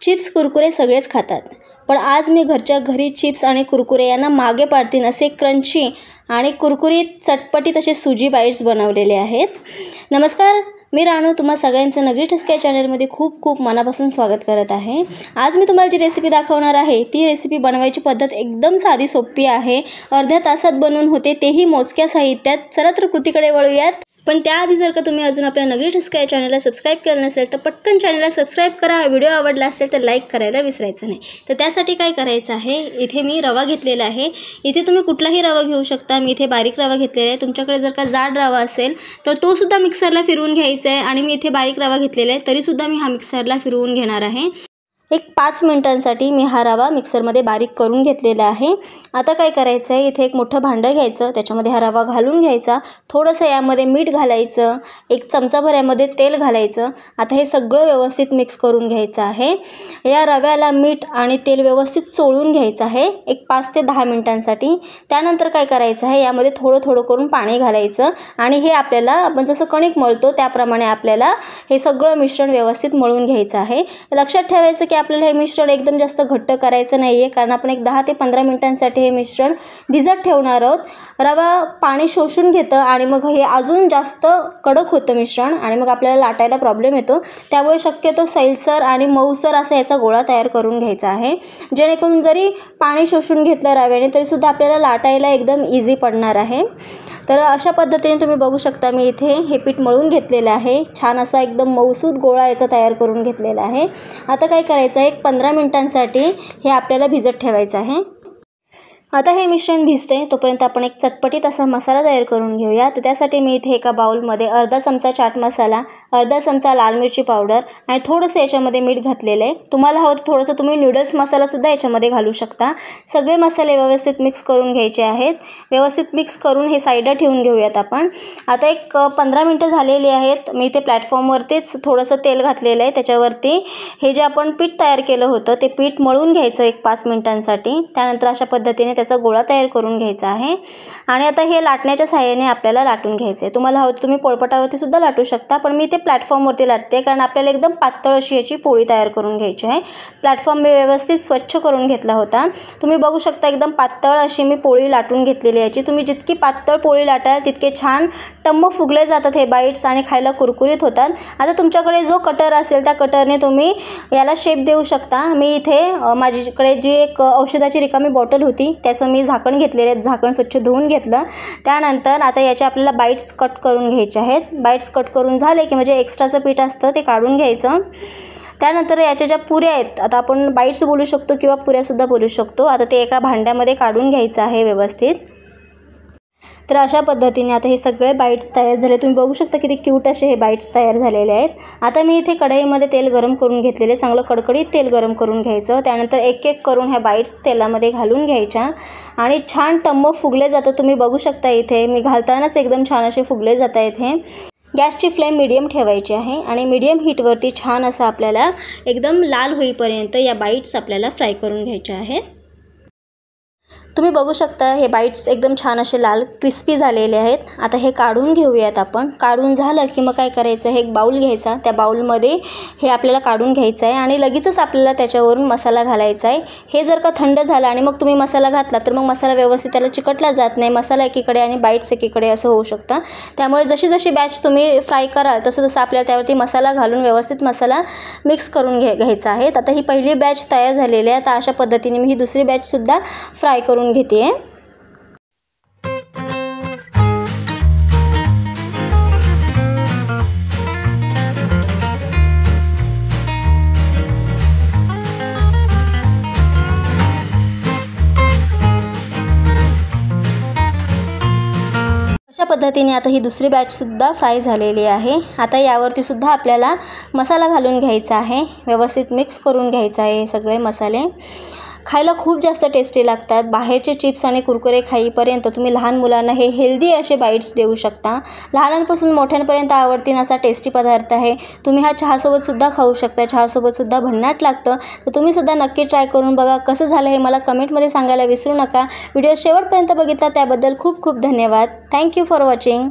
Chips Kurkure सगळेच खातात, पण आज मी घरच्या घरी चिप्स आणि कुरकुरे यांना मागे पाडतील असे क्रंची आणि कुरकुरीत चटपटीत असे सुजी बाईट्स बनवलेले आहेत। नमस्कार, मी रानू तुम्हा सगळ्यांचं नगरी ठसका चॅनलमध्ये खूप खूप मनापासून स्वागत करत आहे। आज मी तुम्हाला जी रेसिपी दाखवणार आहे ती रेसिपी बनवायची पद्धत एकदम साधी सोपी आहे। अर्ध्या तासात बनवून होते, तेही मोजक्या साहित्यात। चला तर कृतीकडे वळूयात। पण त्याआधी जर का तुम्ही अजून आपल्या नगरी ठसका या चॅनलला सबस्क्राइब केलं नसेल तर पटकन चॅनलला सबस्क्राइब करा। व्हिडिओ आवडला असेल तर लाईक करायला विसरायचं नाही। तर त्यासाठी काय करायचं आहे, इथे मी रवा घेतलेला आहे। इथे तुम्ही कुठलाही रवा घेऊ शकता। मी इथे बारीक रवा घेतलेला आहे। तुमच्याकडे जर का जाड रवा असेल तर तो सुद्धा मिक्सरला फिरवून घ्यायचा आहे आणि मी इथे बारीक रवा घेतलेला आहे, तरी सुद्धा मी हा मिक्सरला फिरवून घेणार आहे। एक 5 मिनिटांसाठी मी हा रवा मिक्सरमध्ये बारीक करून घेतलेला आहे। आता काय करायचं आहे, इथे एक मोठं भांडं घ्यायचं, त्याच्यामध्ये हा रवा घालून घ्यायचा। थोडंसं यामध्ये मीठ घालायचं, 1 चमचाभर यामध्ये तेल घालायचं। आता हे सगळं व्यवस्थित मिक्स करून घ्यायचं आहे। या रव्याला मीठ आणि तेल व्यवस्थित चोळून घ्यायचं आहे एक 5 ते 10 मिनिटांसाठी। त्यानंतर काय करायचं आहे, यामध्ये थोडं थोडं करून पाणी घालायचं आणि हे आपल्याला आपण जसं कणिक मळतो त्याप्रमाणे आपल्याला हे सगळं मिश्रण व्यवस्थित मळून घ्यायचं आहे। लक्षात ठेवायचं की आपल्याला हे मिश्रण एकदम जास्त घट्ट करायचं नाही आहे, कारण आपण एक 10 ते 15 मिनिटांसाठी हे मिश्रण भिजत ठेवणार आहोत। रवा पाणी शोषून घेतं आणि मग हे अजून जास्त कडक होतं मिश्रण आणि मग आपल्याला लाटायला प्रॉब्लेम येतो। त्यामुळे शक्यतो सैलसर आणि मऊसर असा याचा गोळा तयार करून घ्यायचा आहे, जेणेकरून जरी पाणी शोषून घेतलं रव्याने तरीसुद्धा आपल्याला लाटायला एकदम इझी पडणार आहे। तर अशा पद्धतीने तुम्ही बघू शकता, मी इथे हे पीठ मळून घेतलेलं आहे। छान असा एकदम मऊसूत गोळा याचा तयार करून घेतलेला आहे। आता काय करायचं आहे, एक 15 मिनिटांसाठी हे आपल्याला भिजत ठेवायचं आहे। आता हे मिश्रण भिजते तोपर्यंत आपण एक चटपटीत असा मसाला तयार करून घेऊया। तर त्यासाठी मी इथे एका बाउलमध्ये अर्धा चमचा चाट मसाला, अर्धा चमचा लाल मिरची पावडर आणि थोडंसं याच्यामध्ये मीठ घातलेलं आहे। तुम्हाला हवं तर थोडंसं तुम्ही नूडल्स मसालासुद्धा याच्यामध्ये घालू शकता। सगळे मसाले व्यवस्थित मिक्स करून घ्यायचे आहेत। व्यवस्थित मिक्स करून हे साईडला ठेवून घेऊयात आपण। आता एक 15 मिनिटं झालेली आहेत। मी इथे प्लॅटफॉर्मवरतीच थोडंसं तेल घातलेलं आहे, त्याच्यावरती हे जे आपण पीठ तयार केलं होतं ते पीठ मळून घ्यायचं एक 5 मिनिटांसाठी। त्यानंतर अशा पद्धतीने त्याचा गोळा तयार करून घ्यायचा आहे आणि आता हे लाटण्याच्या सहाय्याने आपल्याला लाटून घ्यायचं आहे। तुम्हाला हवं तर तुम्ही पोळपाटावरती सुद्धा लाटू शकता, पण मी ते प्लॅटफॉर्मवरती लाटते कारण आपल्याला एकदम पातळ अशी याची पोळी तयार करून घ्यायची आहे। प्लॅटफॉर्म मी व्यवस्थित स्वच्छ करून घेतला होता। तुम्ही बघू शकता एकदम पातळ अशी मी पोळी लाटून घेतलेली याची। तुम्ही जितकी पातळ पोळी लाटाल तितके छान टम्म फुगले जातात हे बाईट्स आणि खायला कुरकुरीत होतात। आता तुमच्याकडे जो कटर असेल त्या कटरने तुम्ही याला शेप देऊ शकता। मी इथे माझ्याकडे जी एक औषधाची रिकामी बॉटल होती त्याचं मी झाकण घेतलेले आहे, झाकण स्वच्छ धुवून घेतलं। त्यानंतर आता याचे आपल्याला बाईट्स कट करून घ्यायचे आहेत। बाईट्स कट करून झाले की म्हणजे एक्स्ट्राचं पीठ असतं ते काढून घ्यायचं। त्यानंतर याच्या ज्या पुऱ्या आहेत, आता आपण बाईट्स बोलू शकतो किंवा पुऱ्यासुद्धा बोलू शकतो, आता ते एका भांड्यामध्ये काढून घ्यायचं आहे व्यवस्थित। तर अशा पद्धतीने आता हे सगळे बाईट्स तयार झाले। तुम्ही बघू शकता किती क्यूट असे हे बाईट्स तयार झालेले आहेत। आता मी इथे कढईमध्ये तेल गरम करून घेतलेले, चांगलं कडकडीत तेल गरम करून घ्यायचं। त्यानंतर एक एक करून ह्या बाईट्स तेलामध्ये घालून घ्यायच्या आणि छान टम्म फुगले जातं। तुम्ही बघू शकता इथे मी घालतानाच एकदम छान असे फुगले जात आहेत हे। गॅसची फ्लेम मीडियम ठेवायची आहे आणि मीडियम हीटवरती छान असं आपल्याला एकदम लाल होईपर्यंत या बाईट्स आपल्याला फ्राय करून घ्यायच्या आहेत। तुम्ही बघू शकता हे बाईट्स एकदम छान असे लाल क्रिस्पी झालेले आहेत। आता हे काढून घेऊयात आपण। काढून झालं की मग काय करायचं, हे एक बाउल घ्यायचा, त्या बाउलमध्ये हे आपल्याला काढून घ्यायचं आहे आणि लगेचच आपल्याला त्याच्यावरून मसाला घालायचा आहे। हे जर का थंड झालं आणि मग तुम्ही मसाला घातला तर मग मसाला व्यवस्थित त्याला चिकटला जात नाही, मसाला एकीकडे आणि बाईट्स एकीकडे असं होऊ शकतं। त्यामुळे जशी जशी बॅच तुम्ही फ्राय कराल तसं तसं आपल्याला त्यावरती मसाला घालून व्यवस्थित मसाला मिक्स करून घ्यायचा आहे। आता ही पहिली बॅच तयार झालेली आहे। आता अशा पद्धतीने मी ही दुसरी बॅचसुद्धा फ्राय करून घेते आहे। अशा पद्धतीने आता ही दुसरी बॅचसुद्धा फ्राय झालेली आहे। आता यावरती सुद्धा आपल्याला मसाला घालून घ्यायचा आहे, व्यवस्थित मिक्स करून घ्यायचा आहे हे सगळे मसाले। खायला खूप जास्त टेस्टी लागतात। बाहेरचे चिप्स आणि कुरकुरे खाईपर्यंत तुम्ही लहान मुलांना हे हेल्दी असे बाईट्स देऊ शकता। लहानांपासून मोठ्यांपर्यंत आवडतीन असा टेस्टी पदार्थ आहे। तुम्ही हा चहासोबतसुद्धा खाऊ शकता, चहासोबतसुद्धा भन्नाट लागतं। तर तुम्ही सुद्धा नक्की ट्राय करून बघा। कसं झालं हे मला कमेंटमध्ये सांगायला विसरू नका। व्हिडिओ शेवटपर्यंत बघितला त्याबद्दल खूप खूप धन्यवाद। Thank you for watching.